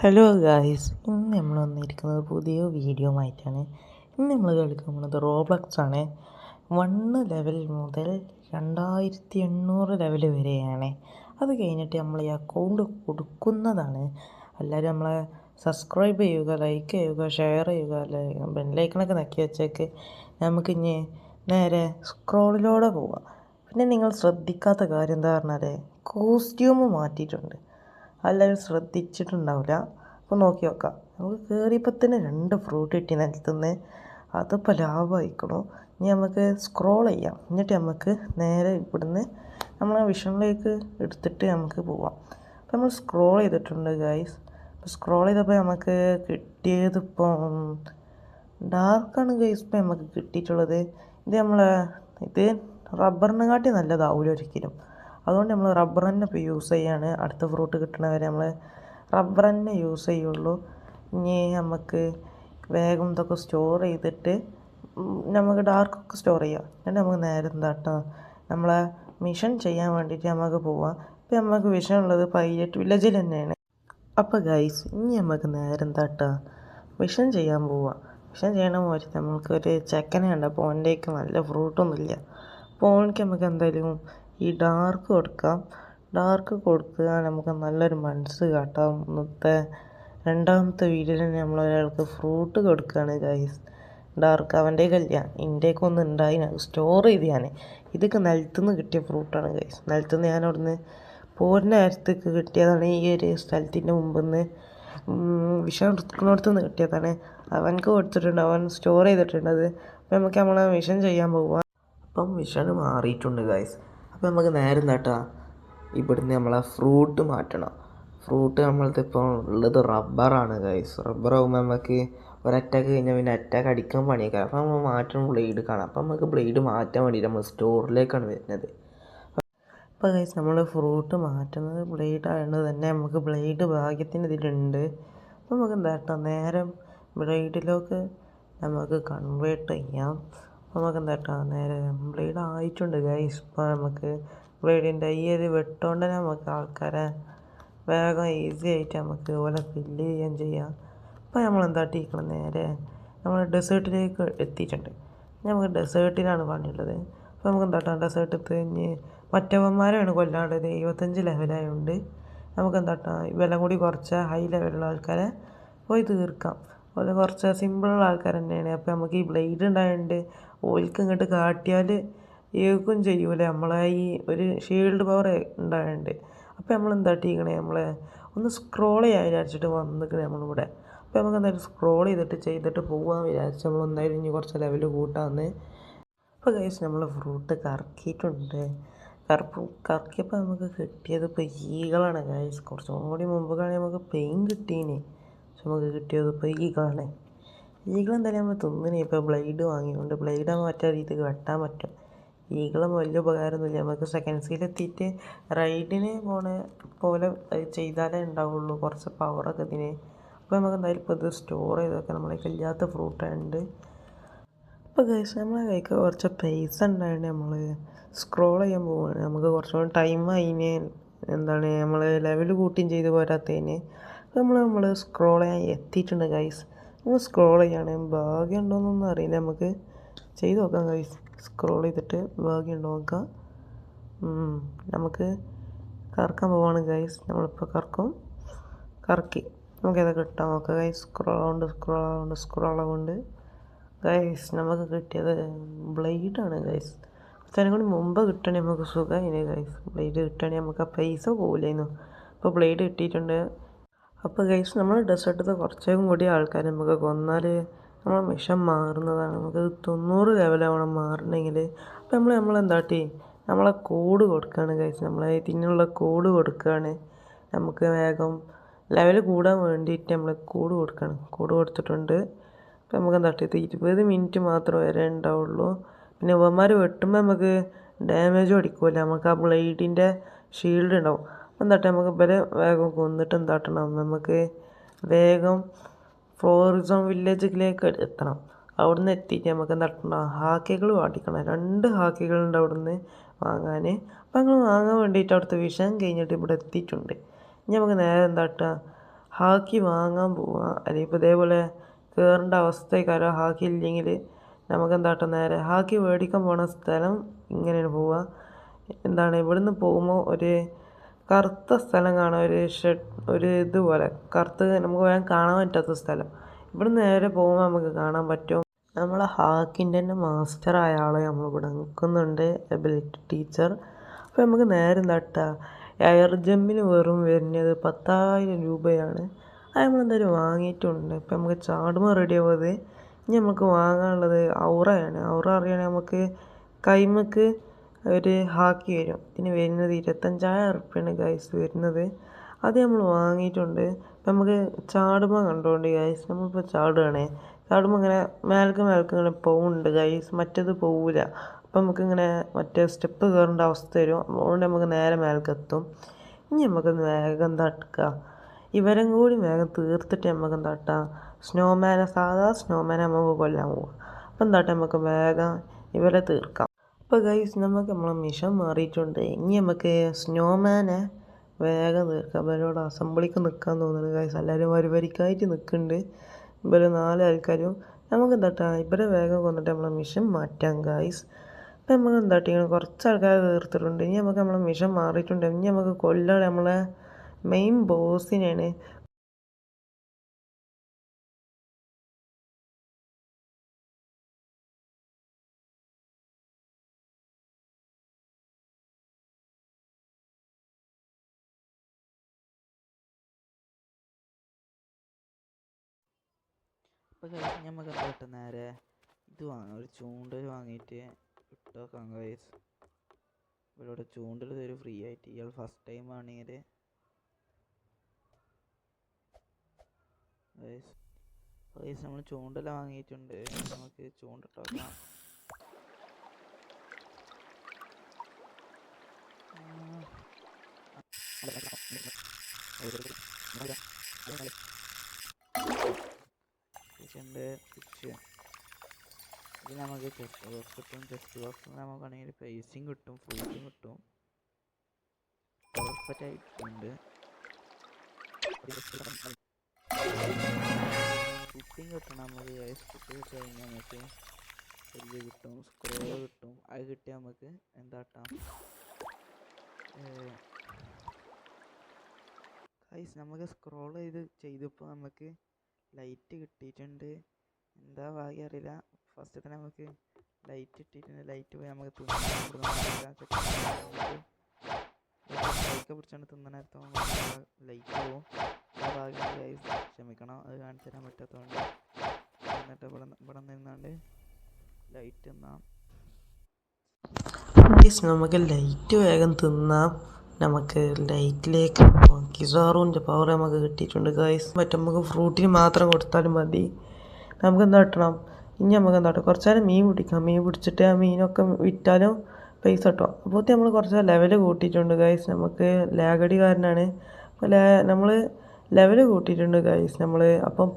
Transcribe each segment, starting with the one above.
Hello guys, ഇന്ന് നമ്മൾ വന്നിരിക്കുന്നത് പുതിയ വീഡിയോ ആയിട്ടാണ്. ഇന്ന് നമ്മൾ കളിക്കാൻ പോകുന്നത് റോബ്ലക്സ് ആണ്. 1 ലെവൽ മുതൽ 2800 ലെവൽ വരെയാണ്. അത് കഴിഞ്ഞിട്ട് നമ്മൾ ഈ അക്കൗണ്ട് കൊടുക്കുന്നതാണ്. എല്ലാവരും നമ്മളെ സബ്സ്ക്രൈബ് ചെയ്യുക, ലൈക്ക് ചെയ്യുക, ഷെയർ ചെയ്യുക, ബെല്ലൈക്കണൊക്കെ നക്കി വെച്ചേക്ക്. നമുക്കിനി നേരെ സ്ക്രോളിലൂടെ പോവാം. പിന്നെ നിങ്ങൾ ശ്രദ്ധിക്കാത്ത കാര്യം എന്താ പറഞ്ഞാൽ കോസ്റ്റ്യൂം മാറ്റിയിട്ടുണ്ട്. എല്ലാവരും ശ്രദ്ധിച്ചിട്ടുണ്ടാവില്ല. അപ്പോൾ നോക്കി നോക്കാം. നമുക്ക് കയറിയപ്പോൾ തന്നെ 2 ഫ്രൂട്ട് കിട്ടി നിലത്തുനിന്ന്. അതിപ്പോൾ ലാഭമായിക്കണു. ഇനി നമുക്ക് സ്ക്രോൾ ചെയ്യാം. എന്നിട്ട് നമുക്ക് നേരെ ഇവിടുന്ന് നമ്മളെ വിഷനിലേക്ക് എടുത്തിട്ട് നമുക്ക് പോവാം. അപ്പോൾ നമ്മൾ സ്ക്രോൾ ചെയ്തിട്ടുണ്ട് ഗൈസ്. അപ്പോൾ സ്ക്രോൾ ചെയ്തപ്പോൾ നമുക്ക് കിട്ടിയതിപ്പം ഡാർക്കാണ് ഗൈസ്. ഇപ്പം നമുക്ക് കിട്ടിയിട്ടുള്ളത് ഇത് റബ്ബറിനെ കാട്ടി നല്ലതാവില്ല ഒരിക്കലും. അതുകൊണ്ട് നമ്മൾ റബ്ബർ തന്നെ ഇപ്പോൾ യൂസ് ചെയ്യാണ്. അടുത്ത ഫ്രൂട്ട് കിട്ടണവരെ നമ്മൾ റബ്ബർ തന്നെ യൂസ് ചെയ്യുള്ളൂ. ഇനി നമുക്ക് വേഗം ഇതൊക്കെ സ്റ്റോർ ചെയ്തിട്ട് നമുക്ക് ഡാർക്കൊക്കെ സ്റ്റോർ ചെയ്യാം. എന്നിട്ട് നമുക്ക് നേരെ എന്താട്ടോ നമ്മളെ മിഷൻ ചെയ്യാൻ വേണ്ടിയിട്ട് നമുക്ക് പോവാം. ഇപ്പം നമുക്ക് മിഷൻ ഉള്ളത് പൈലറ്റ് വില്ലേജിൽ തന്നെയാണ്. അപ്പോൾ ഗൈസ്, ഇനി നമുക്ക് നേരെ എന്താട്ടോ മിഷൻ ചെയ്യാൻ പോവാം. മിഷൻ ചെയ്യണ പോലെ നമുക്കൊരു ചെക്കനെ ഉണ്ട്. അപ്പോൾ ഓൻ്റെയൊക്കെ നല്ല ഫ്രൂട്ടൊന്നുമില്ല. അപ്പോൾ ഓനിക്ക് നമുക്ക് എന്തായാലും ഈ ഡാർക്ക് കൊടുക്കാം. ഡാർക്ക് കൊടുക്കുക നമുക്ക് നല്ലൊരു മനസ്സ് കാട്ടാം. ഇന്നത്തെ രണ്ടാമത്തെ വീഡിയോയിൽ തന്നെ നമ്മളൊരാൾക്ക് ഫ്രൂട്ട് കൊടുക്കുകയാണ് ഗൈസ്. ഡാർക്ക് അവൻ്റെ കല്യ ഇൻ്റെയൊക്കെ ഒന്ന് ഉണ്ടായി സ്റ്റോർ ചെയ്ത് ഞാൻ. ഇതൊക്കെ നിലത്തുനിന്ന് കിട്ടിയ ഫ്രൂട്ടാണ് ഗൈസ്. നിലത്തുനിന്ന് ഞാൻ അവിടുന്ന് പോരുന്ന നേരത്തേക്ക് കിട്ടിയതാണ്. ഈ ഒരു സ്ഥലത്തിൻ്റെ മുമ്പിൽ നിന്ന് വിഷം എടുക്കുന്നിടത്തുനിന്ന് കിട്ടിയതാണ്. അവനക്ക് കൊടുത്തിട്ടുണ്ട്, അവൻ സ്റ്റോർ ചെയ്തിട്ടുണ്ടത്. അപ്പോൾ നമുക്ക് നമ്മളെ വിഷം ചെയ്യാൻ പോവുക. അപ്പം വിഷന് മാറിയിട്ടുണ്ട് ഗൈസ്. അപ്പോൾ നമുക്ക് നേരെ എന്താട്ടാ ഇവിടുന്ന് നമ്മളെ ഫ്രൂട്ട് മാറ്റണം. ഫ്രൂട്ട് നമ്മളിതിപ്പോൾ ഉള്ളത് റബ്ബറാണ് ഗൈസ്. റബ്ബറാകുമ്പോൾ നമുക്ക് ഒരറ്റാക്ക് കഴിഞ്ഞാൽ പിന്നെ അറ്റാക്ക് അടിക്കാൻ പണിയൊക്കെ. അപ്പോൾ നമ്മൾ മാറ്റണം ബ്ലേഡ് കാണാം. അപ്പോൾ നമുക്ക് ബ്ലേഡ് മാറ്റാൻ വേണ്ടിയിട്ട് നമ്മൾ സ്റ്റോറിലേക്കാണ് വരുന്നത്. അപ്പോൾ ഗൈസ്, നമ്മൾ ഫ്രൂട്ട് മാറ്റുന്നത് ബ്ലേഡ് ആയതുകൊണ്ട് തന്നെ നമുക്ക് ബ്ലേഡ് ഭാഗ്യത്തിന് ഇതിലുണ്ട്. അപ്പോൾ നമുക്ക് എന്താട്ടാ നേരം ബ്ലേഡിലേക്ക് നമുക്ക് കൺവേർട്ട് ചെയ്യാം. അപ്പോൾ നമുക്ക് എന്താട്ടാ നേരെ ബ്ലേഡ് ആയിട്ടുണ്ട് ഗൈസ്. ഇപ്പോൾ നമുക്ക് ബ്ലേഡിൻ്റെ ഈ ഒരു വെട്ടുകൊണ്ട് നമുക്ക് ആൾക്കാരെ വേഗം ഈസി ആയിട്ട് നമുക്ക് ഇതുപോലെ ഫില്ല് ചെയ്യാം. അപ്പോൾ നമ്മൾ എന്താട്ടിക്കണം നേരെ നമ്മൾ ഡെസേർട്ടിലേക്ക് എത്തിയിട്ടുണ്ട്. നമുക്ക് ഡെസേർട്ടിലാണ് പണിയുള്ളത്. അപ്പോൾ നമുക്ക് എന്താട്ടാ ഡെസേർട്ട് കഴിഞ്ഞ് മറ്റവന്മാരാണ് കൊല്ലാണ്ടത്. 25 ലെവലായതുകൊണ്ട് നമുക്ക് എന്താട്ടാ വില കൂടി കുറച്ച് ഹൈ ലെവലുള്ള ആൾക്കാരെ പോയി തീർക്കാം. അതുപോലെ കുറച്ച് സിമ്പിളുള്ള ആൾക്കാർ തന്നെയാണ്. അപ്പോൾ നമുക്ക് ഈ ബ്ലേഡ് ഉണ്ടായതുകൊണ്ട് ഓൽക്ക് ഇങ്ങോട്ട് കാട്ടിയാൽ ഏൽക്കും ചെയ്യൂലേ. നമ്മളെ ഈ ഒരു ഷീൽഡ് പവർ ഉണ്ടായതുകൊണ്ട്. അപ്പോൾ നമ്മൾ എന്താട്ടിക്കണേ നമ്മളെ ഒന്ന് സ്ക്രോൾ ചെയ്യാൻ വിചാരിച്ചിട്ട് വന്നിക്കണേ നമ്മളിവിടെ. അപ്പോൾ നമുക്ക് എന്തായാലും സ്ക്രോൾ ചെയ്തിട്ട് പോകാൻ വിചാരിച്ച് നമ്മൾ എന്തായാലും ഇനി കുറച്ച് ലെവൽ കൂട്ടാമെന്ന്. അപ്പോൾ ഗൈസ്, നമ്മൾ ഫ്രൂട്ട് കറക്കിയിട്ടുണ്ട്. കറക്കിയപ്പോൾ നമുക്ക് കിട്ടിയത് ഇപ്പോൾ ഈകളാണ് ഗൈസ്. കുറച്ചും കൂടി മുമ്പൊക്കെയാണെങ്കിൽ നമുക്ക് പെയിൻ കിട്ടീന്. പക്ഷെ നമുക്ക് കിട്ടിയത് ഇപ്പോൾ ഈകളാണ്. ഈകളെന്തായാലും നമ്മൾ തിന്നിന്. ഇപ്പോൾ ബ്ലേഡ് വാങ്ങിയുകൊണ്ട് ബ്ലേഡ് മറ്റേ രീതിക്ക് വെട്ടാൻ പറ്റും. ഈകളും വലിയ ഉപകാരമൊന്നുമില്ല. നമുക്ക് സെക്കൻഡ്സിലെത്തിയിട്ട് റൈഡിന് പോണ പോലെ ചെയ്താലേ ഉണ്ടാവുള്ളൂ കുറച്ച് പവറൊക്കെ ഇതിന്. അപ്പോൾ നമുക്ക് എന്തായാലും ഇപ്പോൾ ഇത് സ്റ്റോർ ചെയ്തൊക്കെ നമ്മളെ ഇല്ലാത്ത ഫ്രൂട്ടുണ്ട്. അപ്പോൾ ഗൈസ്, നമ്മളെ കൈക്ക് കുറച്ച് പൈസ ഉണ്ടായത് നമ്മൾ സ്ക്രോൾ ചെയ്യാൻ പോവുകയാണ്. നമുക്ക് കുറച്ചുകൂടി ടൈം അതിന് നമ്മൾ ലെവൽ കൂട്ടിയും ചെയ്ത് പോരാത്തതിന് നമ്മൾ സ്ക്രോൾ ചെയ്യാൻ എത്തിയിട്ടുണ്ട് ഗൈസ്. നമ്മൾ സ്ക്രോൾ ചെയ്യാണ്. ഭാഗ്യം ഉണ്ടോയെന്നൊന്നും അറിയില്ല. നമുക്ക് ചെയ്ത് നോക്കാം ഗൈസ്. സ്ക്രോൾ ചെയ്തിട്ട് ഭാഗ്യം ഉണ്ടോ നോക്കാം. നമുക്ക് കറക്കാൻ പോവാണ് ഗൈസ്. നമ്മളിപ്പോൾ കറക്കി നമുക്ക് ഏതൊക്കെ കിട്ടാൻ നോക്കാം ഗൈസ്. സ്ക്രോൾ ആവുകൊണ്ട് ഗൈസ് നമുക്ക് കിട്ടിയത് ബ്ലേഡാണ് ഗൈസ്. അതിനെ കൂടി മുമ്പ് കിട്ടണേ നമുക്ക് സുഖമായിന് ഗൈസ്. ബ്ലേഡ് കിട്ടണേ നമുക്ക് ആ പൈസ പോകില്ലായിരുന്നു. അപ്പോൾ ബ്ലേഡ് കിട്ടിയിട്ടുണ്ട്. അപ്പോൾ ഗൈസ്, നമ്മൾ ഡെസേർട്ടിൽ കുറച്ചും കൂടി ആൾക്കാർ നമുക്ക് കൊന്നാൽ നമ്മൾ മിഷൻ മാറുന്നതാണ്. നമുക്ക് 90 ലെവലാവണം മാറണമെങ്കിൽ. അപ്പോൾ നമ്മളെന്താട്ടി നമ്മളെ കോഡ് കൊടുക്കുകയാണ് ഗൈസ്. നമ്മളെ ഇതിനുള്ള കോഡ് കൊടുക്കുകയാണ്. നമുക്ക് വേഗം ലെവൽ കൂടാൻ വേണ്ടിയിട്ട് നമ്മൾ കോഡ് കൊടുക്കുകയാണ്. കോഡ് കൊടുത്തിട്ടുണ്ട്. അപ്പോൾ നമുക്ക് എന്താട്ടി 20 മിനിറ്റ് മാത്രം വരെ ഉണ്ടാവുള്ളൂ. പിന്നെ ഇവന്മാർ വെട്ടുമ്പോൾ നമുക്ക് ഡാമേജും അടിക്കില്ല. നമുക്ക് ആ ബ്ലേഡിൻ്റെ ഷീൽഡ് ഉണ്ടാവും. എന്താട്ടെ നമുക്ക് ഇവരെ വേഗം കൊന്നിട്ട് എന്താട്ടണം നമുക്ക് വേഗം ഫ്ലോറിസം വില്ലേജിലേക്ക് എത്തണം. അവിടുന്ന് എത്തിയിട്ട് നമുക്ക് എന്താട്ടണം ഹാക്കികൾ വാടിക്കണം. 2 ഹാക്കികളുണ്ട് അവിടുന്ന് വാങ്ങാൻ. അപ്പോൾ ഞങ്ങൾ വാങ്ങാൻ വേണ്ടിയിട്ട് അവിടുത്തെ വിഷം കഴിഞ്ഞിട്ട് ഇവിടെ എത്തിയിട്ടുണ്ട്. ഇനി നമുക്ക് നേരെ എന്താട്ടുക ഹാക്കി വാങ്ങാൻ പോവുക. അല്ലെങ്കിൽ ഇപ്പോൾ ഇതേപോലെ കയറേണ്ട അവസ്ഥക്കാരോ ഹാക്കി ഇല്ലെങ്കിൽ നമുക്ക് എന്താട്ടോ നേരെ ഹാക്കി മേടിക്കാൻ പോണ സ്ഥലം ഇങ്ങനെയാണ് പോവുക. എന്താണ് ഇവിടുന്ന് പോകുമ്പോൾ ഒരു കറുത്ത സ്ഥലം കാണാം, ഒരു ഇതുപോലെ കറുത്ത് നമുക്ക് വേഗം കാണാൻ പറ്റാത്ത സ്ഥലം. ഇവിടുന്ന് നേരെ പോകുമ്പോൾ നമുക്ക് കാണാൻ പറ്റും നമ്മളെ ഹാക്കിൻ്റെ തന്നെ മാസ്റ്ററായ ആളെ നമ്മളിവിടെ നിൽക്കുന്നുണ്ട്, എബിലിറ്റി ടീച്ചർ. അപ്പോൾ നമുക്ക് നേരെ എന്താട്ടാ എയർ ജമ്പിന് വെറും വരുന്നത് 10,000 രൂപയാണ്. അത് നമ്മളെന്തായാലും വാങ്ങിയിട്ടുണ്ട്. ഇപ്പം നമുക്ക് ചാടുമ്പോൾ റെഡി ആവുന്നത്. ഇനി നമുക്ക് വാങ്ങാനുള്ളത് ഔറയാണ്. ഔറ അറിയണമെങ്കിൽ നമുക്ക് കൈമക്ക് ഒരു ഹാക്കി വരും. ഇതിന് വരുന്നത് 25,000 ഉറുപ്പ്യാണ് ഗൈസ് വരുന്നത്. അത് നമ്മൾ വാങ്ങിയിട്ടുണ്ട്. ഇപ്പം നമുക്ക് ചാടുമ്പോൾ കണ്ടുകൊണ്ട് ഗൈസ് നമ്മളിപ്പോൾ ചാടുകയാണേ. ചാടുമ്പോൾ ഇങ്ങനെ മേൽക്ക് ഇങ്ങനെ പോകുന്നുണ്ട് ഗൈസ്, മറ്റേത് പോവില്ല. അപ്പം നമുക്കിങ്ങനെ മറ്റേ സ്റ്റെപ്പ് കയറേണ്ട അവസ്ഥ വരും. അതുകൊണ്ട് നമുക്ക് നേരെ മേൽക്കെത്തും. ഇനി നമുക്ക് വേഗം തട്ടുക, ഇവരും കൂടി വേഗം തീർത്തിട്ട് നമുക്ക് എന്താട്ടാ സാധാ സ്നോമാനെ നമുക്ക് കൊല്ലാൻ പോവുക. അപ്പം എന്താട്ടെ നമുക്ക് വേഗം ഇവരെ തീർക്കാം. അപ്പോൾ ഗൈസ് നമുക്ക് നമ്മളെ മിഷൻ മാറിയിട്ടുണ്ട്. ഇനി നമുക്ക് സ്നോമാനെ വേഗം തീർക്കാം. ഇവരോട് അസംബ്ലിക്ക് നിൽക്കാൻ തോന്നുന്നു ഗൈസ്. എല്ലാവരും വരിക്കായിട്ട് നിൽക്കുന്നുണ്ട്. ഇവർ 4 ആൾക്കാരും. നമുക്ക് എന്താട്ടാ ഇവരെ വേഗം കൊന്നിട്ട് നമ്മളെ മിഷൻ മാറ്റാം ഗൈസ്. അപ്പം നമുക്ക് എന്താട്ടി ഇങ്ങനെ കുറച്ച് ആൾക്കാർ തീർത്തിട്ടുണ്ട്. ഇനി നമുക്ക് നമ്മളെ മിഷൻ മാറിയിട്ടുണ്ട്. ഇനി നമുക്ക് കൊല്ലാൻ നമ്മളെ മെയിൻ ബോസിനെയാണ്. അപ്പോൾ കഴിച്ച് നമുക്ക് എന്താ നേരെ ഇത് വാങ്ങാം, ഒരു ചൂണ്ടൽ വാങ്ങിയിട്ട് ഇട്ട് വെക്കാം ഗൈസ്. ഇവരോട് ചൂണ്ടൽ തരും ഫ്രീ ആയിട്ട്. ഇയാൾ ഫസ്റ്റ് ടൈം ആണെങ്കിൽ ഗൈസ് നമ്മൾ ചൂണ്ടൽ വാങ്ങിയിട്ടുണ്ട്. നമുക്ക് ചൂണ്ടിട്ട് വെക്കാം. ഇത് നമുക്ക് ചെസ്റ്റ് ബോക്സ് കിട്ടും. ചെസ്റ്റ് ബോക്സിൽ നമുക്കാണെങ്കിൽ പ്രൈസിങ് കിട്ടും, ഫ്രൂട്ടും കിട്ടും. പെർഫെക്റ്റ് ആയിട്ടുണ്ട്. കുക്കിങ് കിട്ടണം നമുക്ക്. കുക്ക് കിട്ടി കഴിഞ്ഞാൽ നമുക്ക് ഇത് കിട്ടും, സ്ക്രോൾ കിട്ടും. അത് കിട്ടിയാൽ നമുക്ക് എന്താട്ടാം ഗൈസ് നമുക്ക് സ്ക്രോൾ ചെയ്തപ്പോൾ നമുക്ക് ലൈറ്റ് കിട്ടിയിട്ടുണ്ട്. എന്താ ഭാഗ്യം അറിയില്ല. ഫസ്റ്റ് തന്നെ നമുക്ക് ലൈറ്റ് ഇട്ടിട്ടുണ്ട്. ലൈറ്റ് പോയി നമുക്ക് പിടിച്ചാണ്ട് തിന്നണേരത്തോ ലൈറ്റ് പോവും. ഭാഗ്യം ഗൈസ്, ക്ഷമിക്കണം, അത് കാണിച്ചു തരാൻ പറ്റാത്തതുകൊണ്ട്. എന്നിട്ട് ഇവിടെ നിന്നാണ്ട് ലൈറ്റ് തിന്നാം. നമുക്ക് ലൈറ്റ് വേഗം തിന്നാം. നമുക്ക് ലൈറ്റിലേക്ക് കിസാറൂൻ്റെ പവർ നമുക്ക് കിട്ടിയിട്ടുണ്ട് ഗൈസ്. മറ്റേ നമുക്ക് ഫ്രൂട്ടിന് മാത്രം കൊടുത്താലും മതി. നമുക്ക് എന്താ കിട്ടണം, ഇനി നമുക്ക് എന്താ കുറച്ച് നേരം മീൻ പിടിക്കാം. മീൻ പിടിച്ചിട്ട് ആ മീനൊക്കെ വിറ്റാലും പൈസ കിട്ടും. അപ്പോൾ നമ്മൾ കുറച്ച് ലെവൽ കൂട്ടിയിട്ടുണ്ട് ഗൈസ്. നമുക്ക് ലാഗടി കാരനാണ്. അപ്പോൾ നമ്മൾ ലെവൽ കൂട്ടിയിട്ടുണ്ട് ഗൈസ്. നമ്മൾ അപ്പം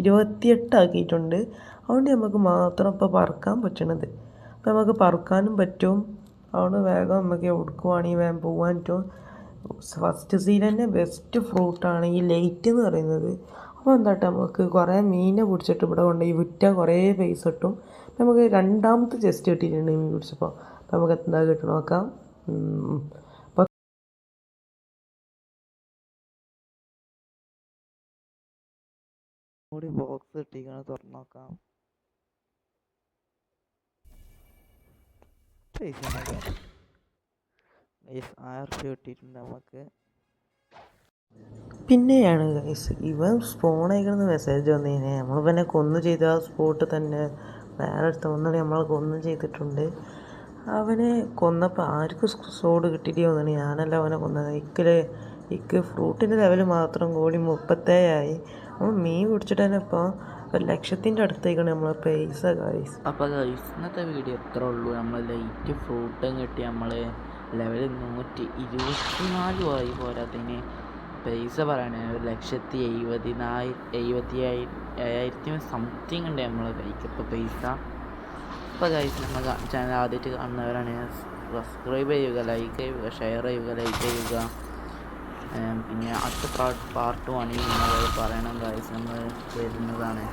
28 ആക്കിയിട്ടുണ്ട്. അതുകൊണ്ട് നമുക്ക് മാത്രം ഇപ്പോൾ പറക്കാൻ പറ്റണത്. അപ്പോൾ നമുക്ക് പറക്കാനും പറ്റും. അതുകൊണ്ട് വേഗം നമുക്ക് എടുക്കുവാണെങ്കിൽ വേഗം പോകാൻ പറ്റും. ഫസ്റ്റ് സീൻ തന്നെ ബെസ്റ്റ് ഫ്രൂട്ടാണ് ഈ ലൈറ്റ് എന്ന് പറയുന്നത്. അപ്പോൾ എന്താട്ടെ നമുക്ക് കുറേ മീനെ പിടിച്ചിട്ട് ഇവിടെ കൊണ്ടുപോയി വിറ്റാൽ കുറേ പൈസ കിട്ടും. നമുക്ക് രണ്ടാമത്തെ ചെസ്റ്റ് കിട്ടിയിട്ടുണ്ട് മീൻ പിടിച്ചപ്പോൾ. അപ്പോൾ നമുക്ക് എന്താ കിട്ടണം നോക്കാം. കൂടി ബോക്സ് കിട്ടിക്കണം, തുറന്നു നോക്കാം. 1000 കിട്ടിയിട്ടുണ്ട് നമുക്ക്. പിന്നെയാണ് ഗൈസ് ഇവൻ സ്പോൺ അയക്കുന്ന മെസ്സേജ് വന്നതിനെ നമ്മൾ പിന്നെ കൊന്നു ചെയ്ത ആ സ്പോട്ട് തന്നെ വേറെ അടുത്ത ഒന്നിനെ നമ്മൾ കൊന്നു ചെയ്തിട്ടുണ്ട്. അവനെ കൊന്നപ്പോൾ ആർക്കും സോഡ് കിട്ടിയിട്ട് തോന്നുന്നു. ഞാനല്ല അവനെ കൊന്നത്. ഇക്ക് ഫ്രൂട്ടിൻ്റെ ലെവൽ മാത്രം കൂടി 37 നമ്മൾ മീൻ പിടിച്ചിട്ട് തന്നെ ഇപ്പോൾ 1,00,000 അടുത്തേക്കാണ് നമ്മൾ പൈസ ഗൈസ്. അപ്പോൾ ഗൈസ് ഇന്നത്തെ വീഡിയോ എത്ര ഉള്ളൂ. നമ്മൾ ലൈറ്റ് ഫ്രൂട്ടും കിട്ടി. നമ്മൾ ലെവൽ 124 ആയി. പോരാത്തതിന് പൈസ പറയണേ 1,70,000 സംതിങ് ഉണ്ട് നമ്മളെ കൈക്ക് ഇപ്പോൾ പൈസ. അപ്പോൾ ഗൈസ് നമ്മൾ ചാനൽ ആദ്യമായിട്ട് കാണുന്നവരാണ് സബ്സ്ക്രൈബ് ചെയ്യുക, ലൈക്ക് ചെയ്യുക, ഷെയർ ചെയ്യുക, ലൈക്ക് ചെയ്യുക. പിന്നെ അടുത്ത പാർട്ട് വേണമെങ്കിൽ നിങ്ങൾ പറയണം ഗൈസ്, നമ്മൾ വരുന്നതാണ്.